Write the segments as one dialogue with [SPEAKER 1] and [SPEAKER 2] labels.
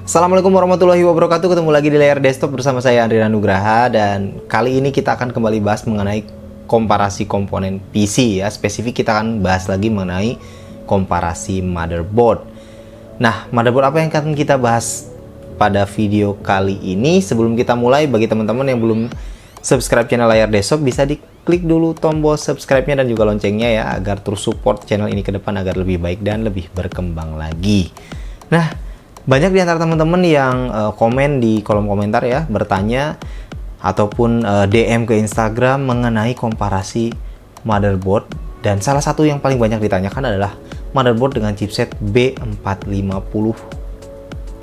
[SPEAKER 1] Assalamualaikum warahmatullahi wabarakatuh. Ketemu lagi di layar desktop bersama saya Andri Nugraha, dan kali ini kita akan kembali bahas mengenai komparasi komponen PC ya. Spesifik kita akan bahas lagi mengenai komparasi motherboard. Nah, motherboard apa yang akan kita bahas pada video kali ini? Sebelum kita mulai, bagi teman-teman yang belum subscribe channel layar desktop, bisa diklik dulu tombol subscribe-nya dan juga loncengnya ya, agar terus support channel ini ke depan agar lebih baik dan lebih berkembang lagi. Nah, banyak di antara teman-teman yang komen di kolom komentar ya, bertanya ataupun DM ke Instagram mengenai komparasi motherboard, dan salah satu yang paling banyak ditanyakan adalah motherboard dengan chipset B450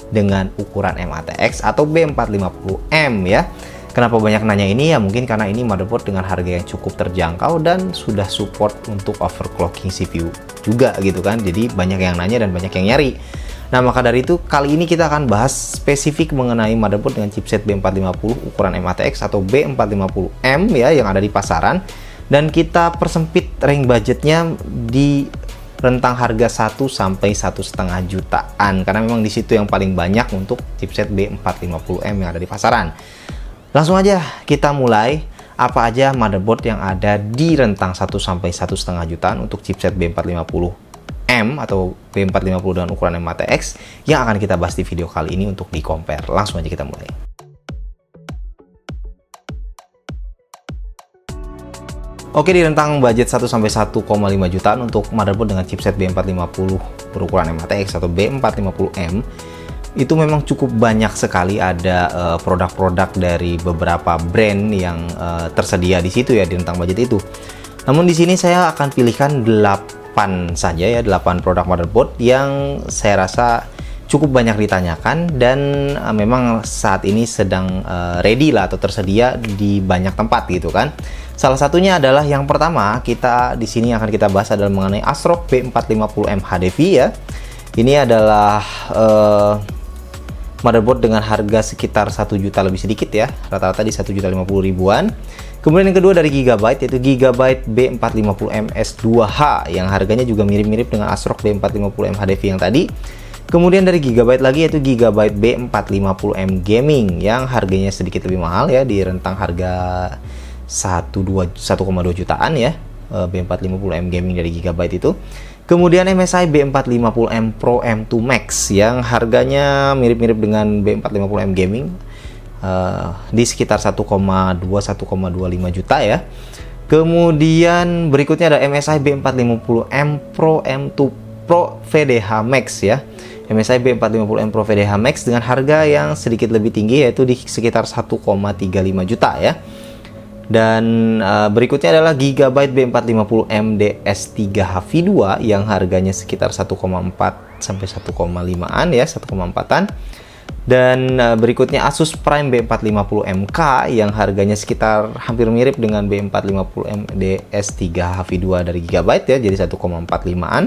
[SPEAKER 1] dengan ukuran MATX atau B450M ya. Kenapa banyak nanya ini ya? Mungkin karena ini motherboard dengan harga yang cukup terjangkau dan sudah support untuk overclocking CPU juga gitu kan. Jadi banyak yang nanya dan banyak yang nyari. Nah, maka dari itu kali ini kita akan bahas spesifik mengenai motherboard dengan chipset B450 ukuran MATX atau B450M ya yang ada di pasaran, dan kita persempit range budgetnya di rentang harga 1 sampai 1,5 jutaan karena memang di situ yang paling banyak untuk chipset B450M yang ada di pasaran. Langsung aja kita mulai. Apa aja motherboard yang ada di rentang 1 sampai 1,5 jutaan untuk chipset B450M atau B450 dengan ukuran MATX yang akan kita bahas di video kali ini untuk di compare. Langsung aja kita mulai. Oke, di rentang budget 1 sampai 1,5 jutaan untuk motherboard dengan chipset B450 berukuran MATX atau B450M itu memang cukup banyak sekali ada produk-produk dari beberapa brand yang tersedia di situ ya di rentang budget itu. Namun di sini saya akan pilihkan 8 saja ya, 8 produk motherboard yang saya rasa cukup banyak ditanyakan dan memang saat ini sedang ready lah atau tersedia di banyak tempat gitu kan. Salah satunya adalah yang pertama kita di sini akan kita bahas adalah mengenai ASRock B450M HDV ya. Ini adalah motherboard dengan harga sekitar 1 juta lebih sedikit ya, rata-rata di 1.050.000-an. Kemudian yang kedua dari Gigabyte, yaitu Gigabyte B450M S2H yang harganya juga mirip-mirip dengan ASRock B450M HDV yang tadi. Kemudian dari Gigabyte lagi yaitu Gigabyte B450M Gaming yang harganya sedikit lebih mahal ya, di rentang harga 1,2 jutaan ya, B450M Gaming dari Gigabyte itu. Kemudian MSI B450M Pro M2 Max yang harganya mirip-mirip dengan B450M Gaming, di sekitar 1,25 juta ya. Kemudian berikutnya ada MSI B450M Pro M2 Pro VDH Max ya. MSI B450M Pro VDH Max dengan harga yang sedikit lebih tinggi yaitu di sekitar 1,35 juta ya. Dan berikutnya adalah Gigabyte B450M DS3HV2 yang harganya sekitar 1,4 sampai 1,5an ya, 1,4an. Dan berikutnya Asus Prime B450MK yang harganya sekitar hampir mirip dengan B450M DS3HV2 dari Gigabyte ya, jadi 1,45an.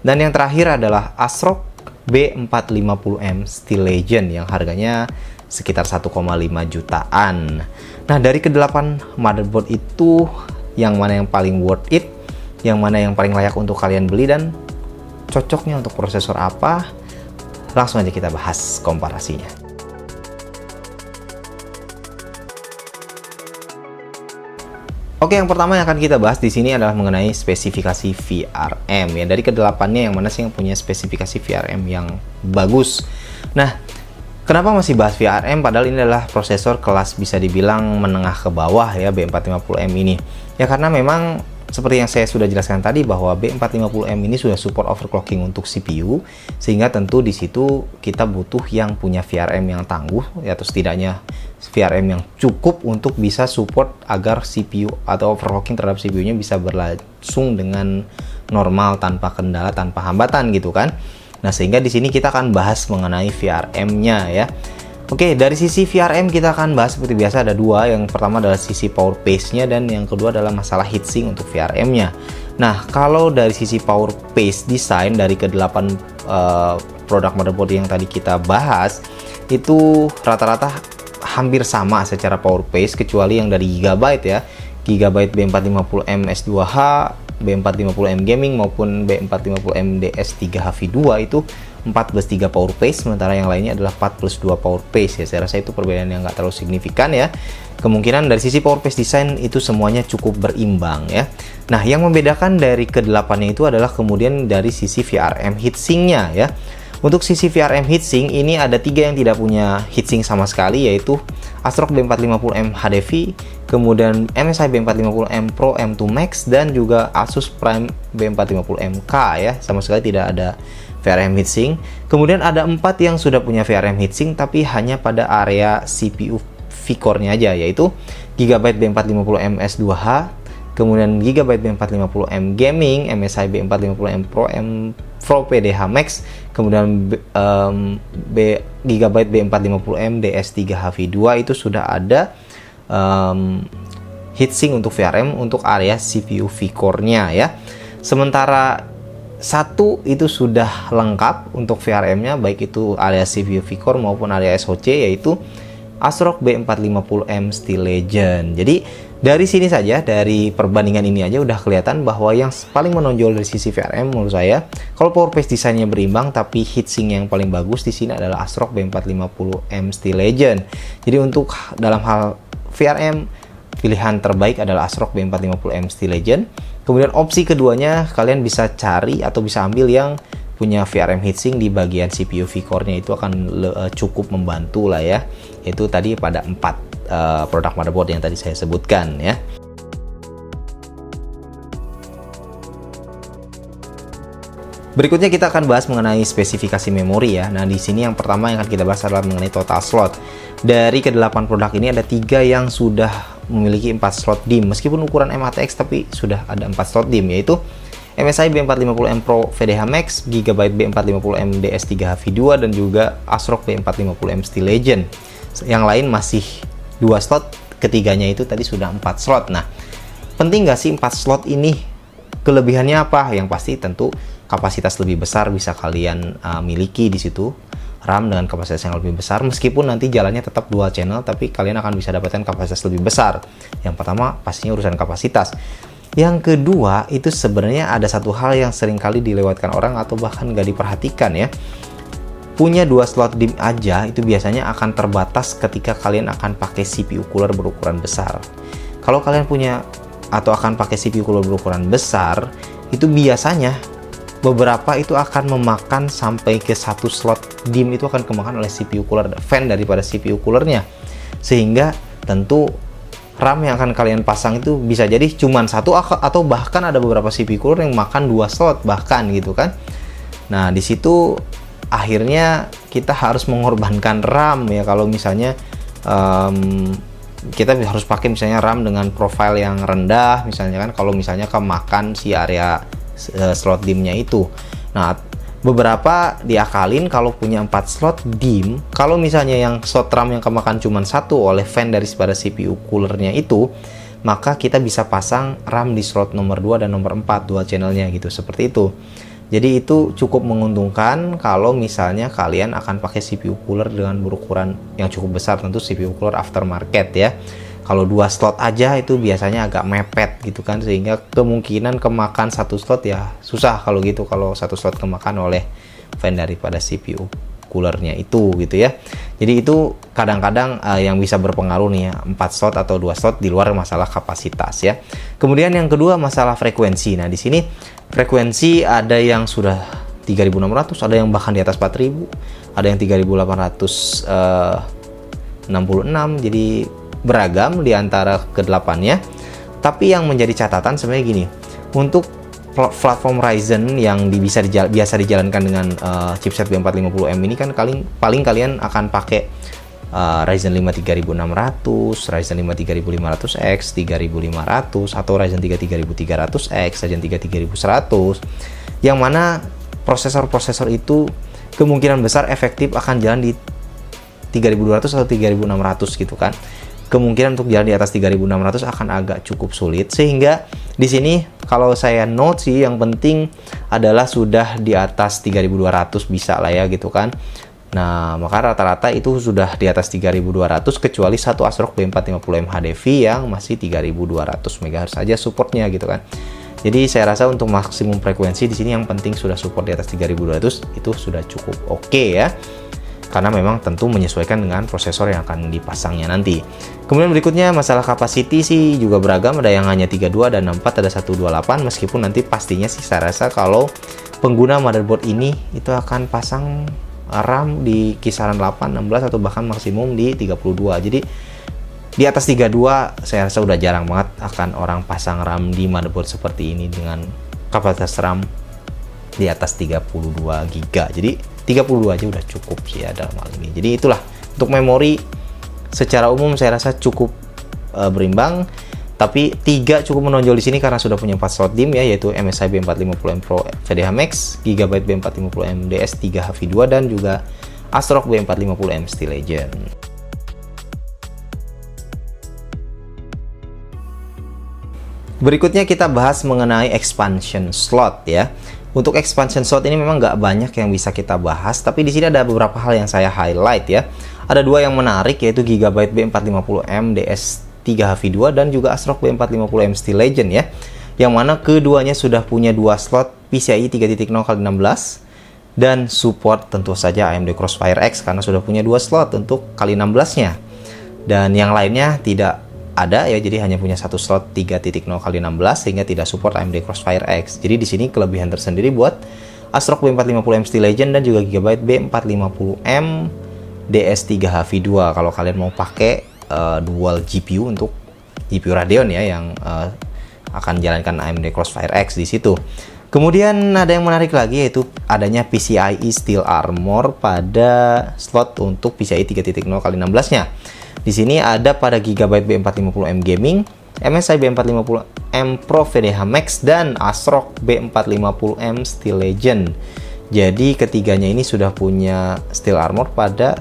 [SPEAKER 1] Dan yang terakhir adalah ASRock B450M Steel Legend yang harganya sekitar 1,5 jutaan. Nah, dari ke-8 motherboard itu yang mana yang paling worth it, yang mana yang paling layak untuk kalian beli dan cocoknya untuk prosesor apa? Langsung aja kita bahas komparasinya. Oke, yang pertama yang akan kita bahas di sini adalah mengenai spesifikasi VRM ya. Dari ke-8-nya yang mana sih yang punya spesifikasi VRM yang bagus? Nah, kenapa masih bahas VRM padahal ini adalah prosesor kelas bisa dibilang menengah ke bawah ya B450M ini? Ya karena memang seperti yang saya sudah jelaskan tadi bahwa B450M ini sudah support overclocking untuk CPU, sehingga tentu di situ kita butuh yang punya VRM yang tangguh ya, atau setidaknya VRM yang cukup untuk bisa support agar CPU atau overclocking terhadap CPU-nya bisa berlangsung dengan normal tanpa kendala, tanpa hambatan gitu kan. Nah, sehingga di sini kita akan bahas mengenai VRM-nya ya. Oke, dari sisi VRM kita akan bahas seperti biasa ada dua. Yang pertama adalah sisi power pace-nya dan yang kedua adalah masalah heatsink untuk VRM-nya. Nah, kalau dari sisi power pace design dari ke-8 produk motherboard yang tadi kita bahas itu rata-rata hampir sama secara power pace kecuali yang dari Gigabyte ya. Gigabyte B450M S2H, B450M Gaming maupun B450M DS3HV2 itu 4+3 power pace, sementara yang lainnya adalah 4+2 power pace ya. Saya rasa itu perbedaan yang nggak terlalu signifikan ya. Kemungkinan dari sisi power pace design itu semuanya cukup berimbang ya. Nah, yang membedakan dari ke-8-nya itu adalah kemudian dari sisi VRM heatsinknya ya. Untuk sisi VRM heatsink ini ada 3 yang tidak punya heatsink sama sekali, yaitu ASRock B450M HDV, kemudian MSI B450M Pro M2 Max, dan juga Asus Prime B450MK ya. Sama sekali tidak ada VRM heatsink. Kemudian ada 4 yang sudah punya VRM heatsink tapi hanya pada area CPU V-core-nya aja, yaitu Gigabyte B450M S2H, kemudian Gigabyte B450M Gaming, MSI B450M Pro PDH Max, kemudian Gigabyte B450M DS3HV2 itu sudah ada heatsink untuk VRM untuk area CPU V-core-nya ya. Sementara satu itu sudah lengkap untuk VRM-nya, baik itu area CPU V-core maupun area SoC, yaitu ASRock B450M Steel Legend. Jadi dari sini saja, dari perbandingan ini aja udah kelihatan bahwa yang paling menonjol dari sisi VRM menurut saya, kalau power pace desainnya berimbang tapi heatsink yang paling bagus di sini adalah ASRock B450M Steel Legend. Jadi untuk dalam hal VRM, pilihan terbaik adalah ASRock B450M Steel Legend. Kemudian opsi keduanya kalian bisa cari atau bisa ambil yang punya VRM heatsink di bagian CPU V-core-nya, itu akan cukup membantu lah ya. Itu tadi pada 4 produk motherboard yang tadi saya sebutkan ya. Berikutnya kita akan bahas mengenai spesifikasi memori ya. Nah, di sini yang pertama yang akan kita bahas adalah mengenai total slot. Dari ke-8 produk ini ada 3 yang sudah memiliki 4 slot DIMM. Meskipun ukuran M.ATX tapi sudah ada 4 slot DIMM, yaitu MSI B450M Pro VDH Max, Gigabyte B450M DS3HV2, dan juga ASRock B450M Steel Legend. Yang lain masih 2 slot, ketiganya itu tadi sudah 4 slot. Nah, penting nggak sih 4 slot ini? Kelebihannya apa? Yang pasti tentu kapasitas lebih besar bisa kalian miliki di situ. RAM dengan kapasitas yang lebih besar, meskipun nanti jalannya tetap dual channel, tapi kalian akan bisa dapatkan kapasitas lebih besar. Yang pertama pastinya urusan kapasitas. Yang kedua itu sebenarnya ada satu hal yang sering kali dilewatkan orang atau bahkan nggak diperhatikan ya. Punya 2 slot DIMM aja itu biasanya akan terbatas ketika kalian akan pakai CPU cooler berukuran besar. Kalau kalian punya atau akan pakai CPU cooler berukuran besar, itu biasanya beberapa itu akan memakan sampai ke 1 slot DIMM itu akan kemakan oleh CPU cooler, fan daripada CPU coolernya. Sehingga tentu RAM yang akan kalian pasang itu bisa jadi cuma 1 atau bahkan ada beberapa CPU cooler yang makan 2 slot bahkan gitu kan. Nah, di situ akhirnya kita harus mengorbankan RAM ya. Kalau misalnya kita harus pakai misalnya RAM dengan profile yang rendah misalnya kan, kalau misalnya kemakan si area slot DIMM-nya itu. Nah, beberapa diakalin kalau punya 4 slot DIMM, kalau misalnya yang slot RAM yang kemakan cuma 1 oleh fan daripada CPU coolernya itu, maka kita bisa pasang RAM di slot nomor 2 dan nomor 4 dual channelnya gitu, seperti itu. Jadi itu cukup menguntungkan kalau misalnya kalian akan pakai CPU cooler dengan berukuran yang cukup besar, tentu CPU cooler aftermarket ya. Kalau 2 slot aja itu biasanya agak mepet gitu kan, sehingga kemungkinan kemakan 1 slot ya susah kalau gitu, kalau 1 slot kemakan oleh fan daripada CPU coolernya itu gitu ya. Jadi itu kadang-kadang yang bisa berpengaruh nih ya, 4 slot atau 2 slot di luar masalah kapasitas ya. Kemudian yang kedua masalah frekuensi. Nah, di sini frekuensi ada yang sudah 3600, ada yang bahkan di atas 4000, ada yang 3866, jadi beragam di antara ke-8-nya. Tapi yang menjadi catatan sebenarnya gini, untuk platform Ryzen yang biasa dijalankan dengan chipset B450M ini kan paling kalian akan pakai Ryzen 5 3600, Ryzen 5 3500X, 3500, atau Ryzen 3 3300X, Ryzen 3 3100, yang mana prosesor-prosesor itu kemungkinan besar efektif akan jalan di 3200 atau 3600 gitu kan. Kemungkinan untuk jalan di atas 3600 akan agak cukup sulit, sehingga di sini kalau saya note sih yang penting adalah sudah di atas 3200 bisa lah ya gitu kan. Nah, maka rata-rata itu sudah di atas 3200 kecuali satu ASRock B450M HDV yang masih 3200 MHz saja supportnya gitu kan. Jadi saya rasa untuk maksimum frekuensi di sini yang penting sudah support di atas 3200 itu sudah cukup oke ya. Karena memang tentu menyesuaikan dengan prosesor yang akan dipasangnya nanti. Kemudian berikutnya masalah capacity sih juga beragam, ada yang hanya 32 dan 64, ada 128, meskipun nanti pastinya sih saya rasa kalau pengguna motherboard ini itu akan pasang RAM di kisaran 8, 16 atau bahkan maksimum di 32. Jadi di atas 32 saya rasa udah jarang banget akan orang pasang RAM di motherboard seperti ini dengan kapasitas RAM di atas 32 GB. Jadi 32 aja udah cukup sih ya dalam hal ini. Jadi itulah untuk memori secara umum saya rasa cukup berimbang. Tapi 3 cukup menonjol di sini karena sudah punya 4 slot DIMM ya, yaitu MSI B450M Pro VDH Max, Gigabyte B450M DS3HV2 dan juga ASRock B450M Steel Legend. Berikutnya kita bahas mengenai expansion slot ya. Untuk expansion slot ini memang nggak banyak yang bisa kita bahas, tapi di sini ada beberapa hal yang saya highlight ya. Ada 2 yang menarik, yaitu Gigabyte B450M DS3HV2 dan juga ASRock B450M Steel Legend ya. Yang mana keduanya sudah punya 2 slot PCIe 3.0x16 dan support tentu saja AMD Crossfire X karena sudah punya 2 slot untuk kali 16-nya. Dan yang lainnya tidak ada ya, jadi hanya punya 1 slot 3.0x16 sehingga tidak support AMD Crossfire X. Jadi di sini kelebihan tersendiri buat ASRock B450M Steel Legend dan juga Gigabyte B450M DS3HV2 kalau kalian mau pakai dual GPU untuk GPU Radeon ya yang akan jalankan AMD Crossfire X di situ. Kemudian ada yang menarik lagi, yaitu adanya PCIe Steel Armor pada slot untuk PCIe 3.0x16-nya. Di sini ada pada Gigabyte B450M Gaming, MSI B450M Pro VDH Max dan ASRock B450M Steel Legend. Jadi ketiganya ini sudah punya Steel Armor pada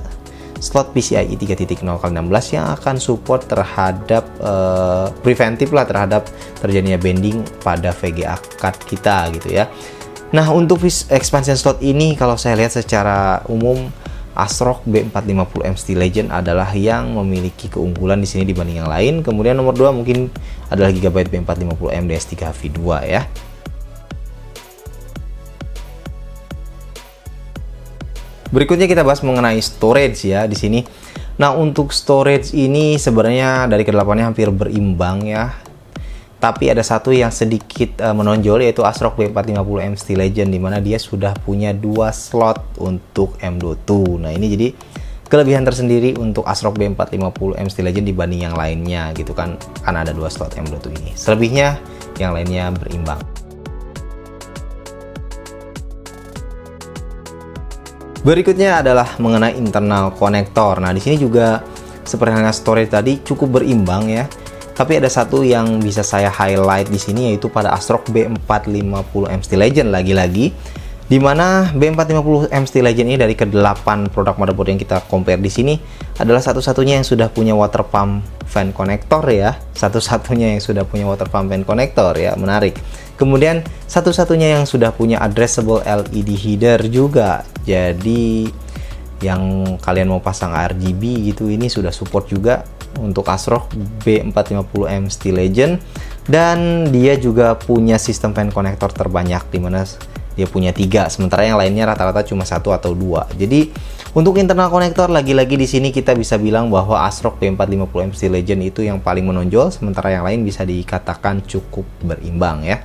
[SPEAKER 1] slot PCIe 3.0x16 yang akan support terhadap preventif lah terhadap terjadinya bending pada VGA card kita gitu ya. Nah, untuk expansion slot ini kalau saya lihat secara umum ASRock B450M Steel Legend adalah yang memiliki keunggulan di sini dibanding yang lain. Kemudian nomor 2 mungkin adalah Gigabyte B450M DS3HV2 ya. Berikutnya kita bahas mengenai storage ya di sini. Nah, untuk storage ini sebenarnya dari kedelapannya hampir berimbang ya. Tapi ada satu yang sedikit menonjol, yaitu ASRock B450M Steel Legend, di mana dia sudah punya 2 slot untuk M.2. Nah, ini jadi kelebihan tersendiri untuk ASRock B450M Steel Legend dibanding yang lainnya gitu kan, karena ada 2 slot M.2 ini. Selebihnya yang lainnya berimbang. Berikutnya adalah mengenai internal konektor. Nah, di sini juga seperti halnya storage tadi cukup berimbang ya. Tapi ada satu yang bisa saya highlight di sini, yaitu pada ASRock B450M Steel Legend lagi-lagi, di mana B450M Steel Legend ini dari ke-8 produk motherboard yang kita compare di sini adalah satu-satunya yang sudah punya water pump fan connector ya. Satu-satunya yang sudah punya water pump fan connector ya, menarik. Kemudian satu-satunya yang sudah punya addressable LED header juga. Jadi yang kalian mau pasang RGB gitu ini sudah support juga untuk ASRock B450M Steel Legend, dan dia juga punya sistem fan connector terbanyak di mana dia punya 3, sementara yang lainnya rata-rata cuma 1 atau 2. Jadi untuk internal konektor lagi-lagi di sini kita bisa bilang bahwa ASRock B450M Steel Legend itu yang paling menonjol, sementara yang lain bisa dikatakan cukup berimbang ya.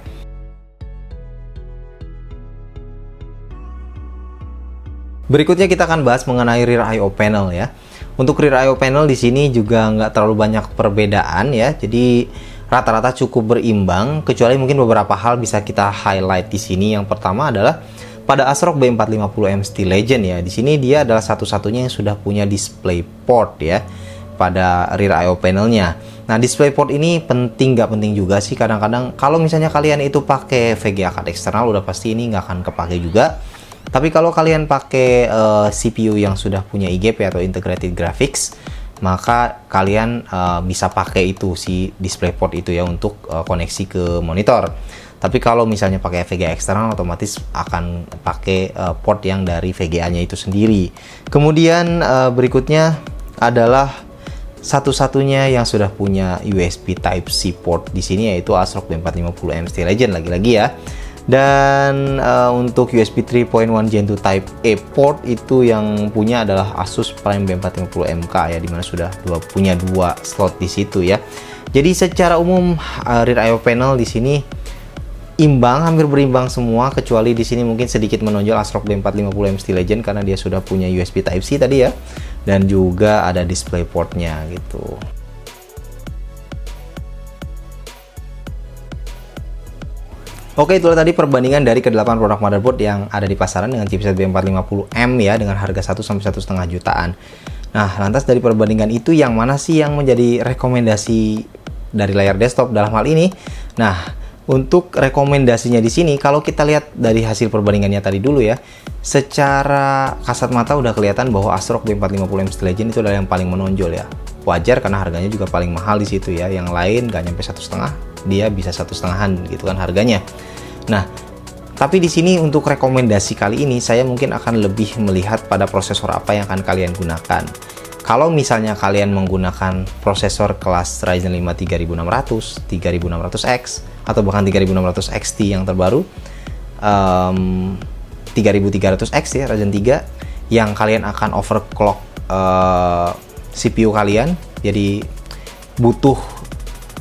[SPEAKER 1] Berikutnya kita akan bahas mengenai rear I/O panel ya. Untuk rear I/O panel di sini juga nggak terlalu banyak perbedaan ya. Jadi rata-rata cukup berimbang, kecuali mungkin beberapa hal bisa kita highlight di sini. Yang pertama adalah pada ASRock B450M Steel Legend ya. Di sini dia adalah satu-satunya yang sudah punya display port ya pada rear I/O panelnya. Nah, display port ini penting nggak penting juga sih. Kadang-kadang kalau misalnya kalian itu pakai VGA card eksternal udah pasti ini nggak akan kepake juga. Tapi kalau kalian pakai CPU yang sudah punya IGP atau Integrated Graphics, maka kalian bisa pakai itu si DisplayPort itu ya untuk koneksi ke monitor. Tapi kalau misalnya pakai VGA eksternal, otomatis akan pakai port yang dari VGA-nya itu sendiri. Kemudian berikutnya adalah satu-satunya yang sudah punya USB Type-C port di sini yaitu ASRock B450M Steel Legend lagi-lagi ya. Dan untuk USB 3.1 Gen 2 Type A port itu yang punya adalah Asus Prime B450MK ya, dimana sudah punya dua slot di situ ya. Jadi secara umum rear I/O panel di sini imbang, hampir berimbang semua, kecuali di sini mungkin sedikit menonjol ASRock B450M Steel Legend karena dia sudah punya USB Type-C tadi ya, dan juga ada display portnya gitu. Oke, itulah tadi perbandingan dari ke-8 produk motherboard yang ada di pasaran dengan chipset B450M ya, dengan harga 1 sampai 1,5 jutaan. Nah, lantas dari perbandingan itu yang mana sih yang menjadi rekomendasi dari layar desktop dalam hal ini? Nah, untuk rekomendasinya di sini, kalau kita lihat dari hasil perbandingannya tadi dulu ya, secara kasat mata udah kelihatan bahwa ASRock B450M Steel Legend itu adalah yang paling menonjol ya. Wajar karena harganya juga paling mahal di situ ya. Yang lain nggak nyampe 1,5, dia bisa 1,5-an gitu kan harganya. Nah, tapi di sini untuk rekomendasi kali ini saya mungkin akan lebih melihat pada prosesor apa yang akan kalian gunakan. Kalau misalnya kalian menggunakan prosesor kelas Ryzen 5 3600, 3600X atau bahkan 3600 XT yang terbaru, 3300X ya, Ryzen 3, yang kalian akan overclock CPU kalian, jadi butuh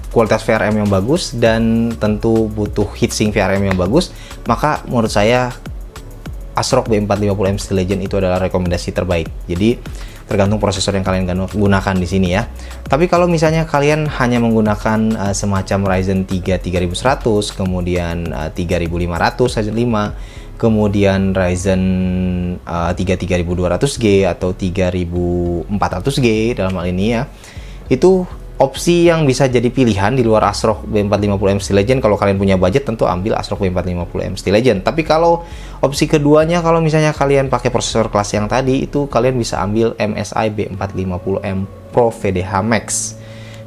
[SPEAKER 1] kualitas VRM yang bagus dan tentu butuh heatsink VRM yang bagus, maka menurut saya ASRock B450M Steel Legend itu adalah rekomendasi terbaik. Jadi tergantung prosesor yang kalian gunakan di sini ya. Tapi kalau misalnya kalian hanya menggunakan semacam Ryzen 3 3100, kemudian 3500 Ryzen 5, kemudian Ryzen 3 3200G atau 3400G dalam hal ini ya, itu opsi yang bisa jadi pilihan di luar ASRock B450M Steel Legend. Kalau kalian punya budget, tentu ambil ASRock B450M Steel Legend. Tapi kalau opsi keduanya, kalau misalnya kalian pakai prosesor kelas yang tadi, itu kalian bisa ambil MSI B450M Pro VDH Max,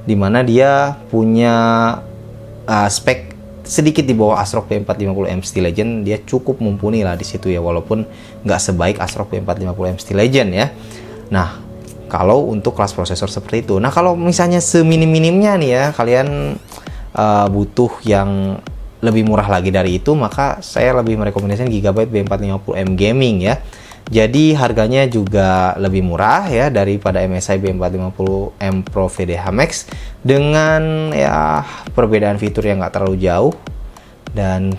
[SPEAKER 1] dimana dia punya spek sedikit di bawah ASRock B450M Steel Legend. Dia cukup mumpuni lah di situ ya, walaupun nggak sebaik ASRock B450M Steel Legend ya. Nah, kalau untuk kelas prosesor seperti itu. Nah, kalau misalnya seminim-minimnya nih ya, kalian butuh yang lebih murah lagi dari itu, maka saya lebih merekomendasikan Gigabyte B450M Gaming ya. Jadi harganya juga lebih murah ya daripada MSI B450M Pro VDH Max, dengan ya perbedaan fitur yang nggak terlalu jauh dan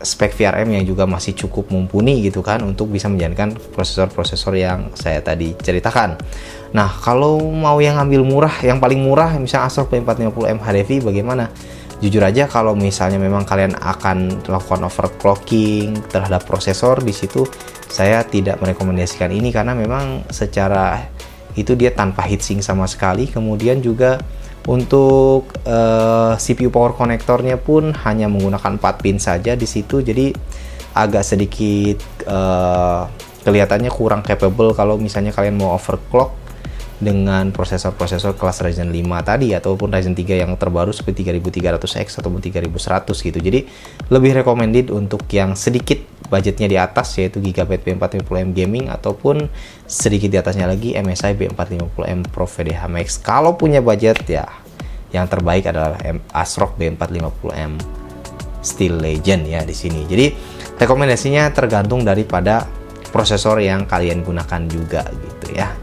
[SPEAKER 1] spek VRM yang juga masih cukup mumpuni gitu kan, untuk bisa menjalankan prosesor-prosesor yang saya tadi ceritakan. Nah, kalau mau yang ambil murah, yang paling murah misalnya ASRock B450M HDV, bagaimana? Jujur aja, kalau misalnya memang kalian akan melakukan overclocking terhadap prosesor, di situ saya tidak merekomendasikan ini karena memang secara itu dia tanpa heatsink sama sekali. Kemudian juga untuk CPU power konektornya pun hanya menggunakan 4 pin saja di situ, jadi agak sedikit kelihatannya kurang capable kalau misalnya kalian mau overclock dengan prosesor-prosesor kelas Ryzen 5 tadi ataupun Ryzen 3 yang terbaru seperti 3300X ataupun 3100 gitu. Jadi lebih recommended untuk yang sedikit budgetnya di atas, yaitu Gigabyte B450M Gaming ataupun sedikit di atasnya lagi MSI B450M Pro VDH Max. Kalau punya budget ya, yang terbaik adalah ASRock B450M Steel Legend ya di sini. Jadi rekomendasinya tergantung daripada prosesor yang kalian gunakan juga gitu ya.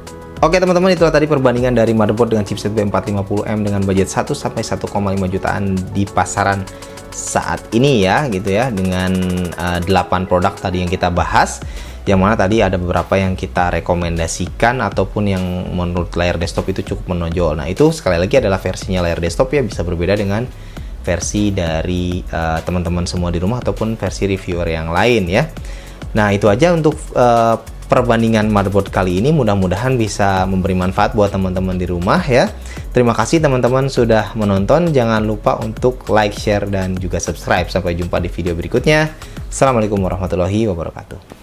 [SPEAKER 1] Oke teman-teman, itulah tadi perbandingan dari motherboard dengan chipset B450M dengan budget 1 sampai 1,5 jutaan di pasaran saat ini ya gitu ya, dengan 8 produk tadi yang kita bahas, yang mana tadi ada beberapa yang kita rekomendasikan ataupun yang menurut layar desktop itu cukup menonjol. Nah, itu sekali lagi adalah versinya layar desktop ya, bisa berbeda dengan versi dari teman-teman semua di rumah ataupun versi reviewer yang lain ya. Nah, itu aja untuk perbandingan motherboard kali ini. Mudah-mudahan bisa memberi manfaat buat teman-teman di rumah ya. Terima kasih teman-teman sudah menonton. Jangan lupa untuk like, share, dan juga subscribe. Sampai jumpa di video berikutnya. Assalamualaikum warahmatullahi wabarakatuh.